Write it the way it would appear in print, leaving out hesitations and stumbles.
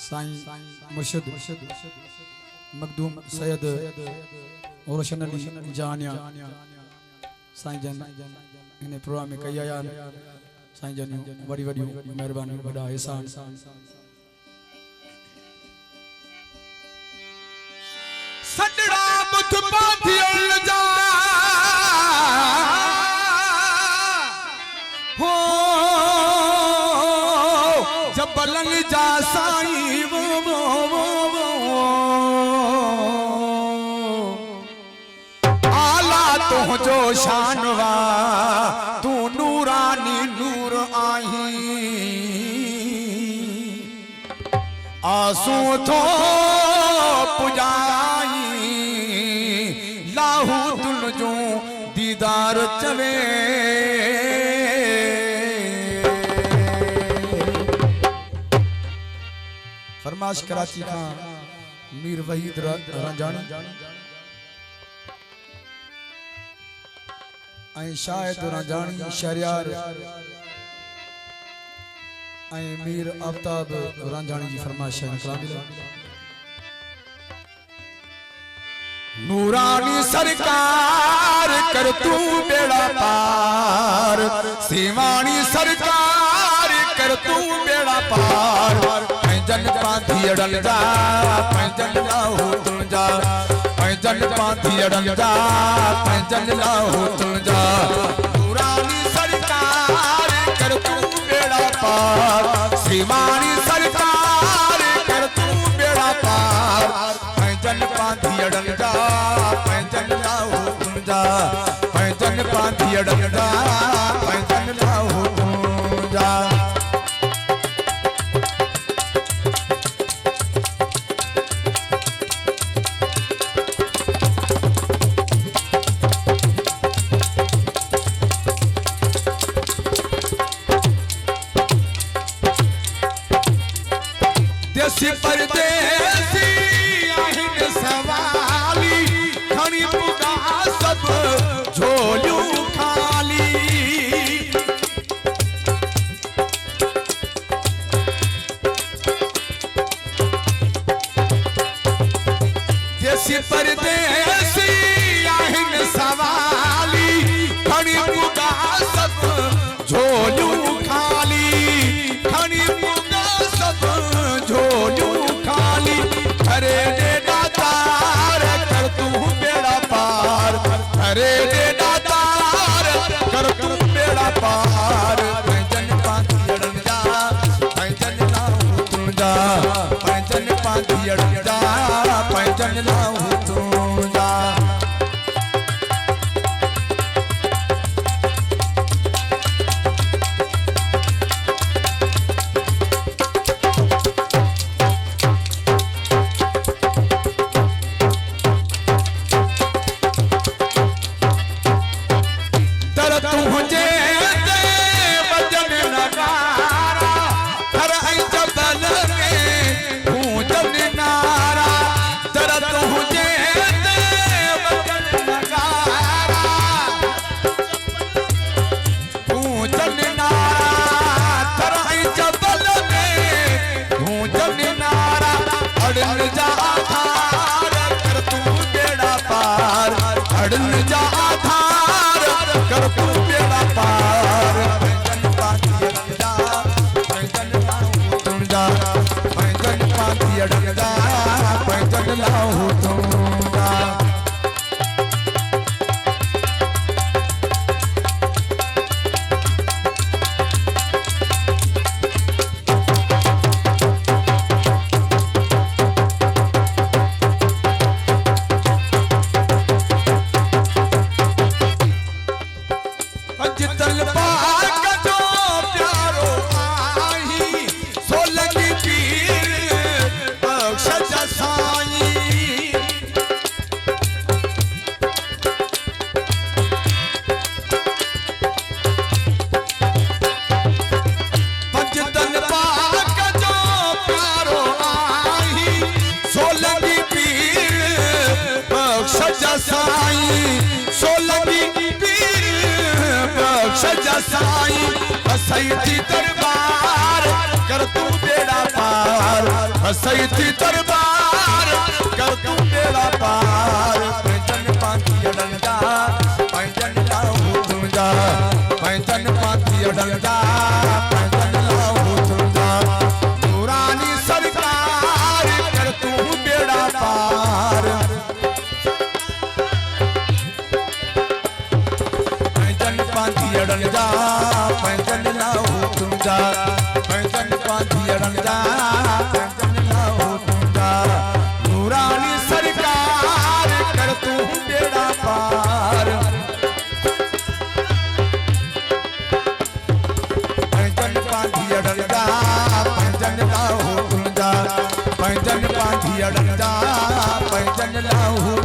साईं मुर्शिद मखदूम सैयद रोशन अली जानिया साईं जन इन प्रोग्राम में कई आया साईं जन वड़ी वड़ी मेहरबानी वड़ा एहसान सडड़ा मुठ पाथियल जा हो जबलन जा साईं वो आला तो जो शानवा तू नूरानी नूर आई आंसू तो पुजाई लाहू तुलजो दीदार चवे फरमाश कराची का मीर वहीद रंजानी आई शायद रंजानी शहरियार आई मीर आफ्ताब रंजानी जी फरमाश नूरानी सरकार कर तू बेड़ा पार सीवानी सरकार कर तू बेड़ा पार जन पाथी अड़ल जा जन लाहू तुल जा जन पाथी अड़ल जा जन लाहू तुल जा नूरानी सरकार कर तू बेड़ा पार सीवानी सरकार कर तू बेड़ा पार जन पाथी अड़ल जा जन लाहू तुल जा जन पाथी अड़ल जा जन लाहू तुल जा देसी परदेसी आहिन सवाली खणी पुगा सब झोलू खाली देसी परदेसी आहिन सवाली खणी पुगा सब झोलू खाली खणी पुगा सब झोलू खाली हरे दे दातार कर तू बेड़ा पार हरे दे दातार कर तू बेड़ा पार जन पाथी अड़ल जा जन लाहू तुल जा जन पाथी अड़ल जा जन लाहू तुल जा अड़न जा आधार कर तू बेड़ा पार जन पाथी अड़ल जा जन लाहू तुल जा जन पाथी अड़ल जा जन लाहू तुल जा साईं जी दरबार कर तू बेड़ा पार असई थी दरबार कर तू बेड़ा पार पैंजन पाती अडंजा पैंजन लाओ तुमजा पैंजन पाती अडंजा पैंजन लाओ तुमजा नूरानी सरकार कर तू बेड़ा पार पैंजन पाती अडंजा पैंजन लाओ तुमजा पैंजन पाती अडंजा पैंजन लाओ तुमजा नूरानी सरकार कर तू बेड़ा पार पैंजन पाती अडंजा पैंजन लाओ तुमजा पैंजन पाती अडंजा पैंजन लाओ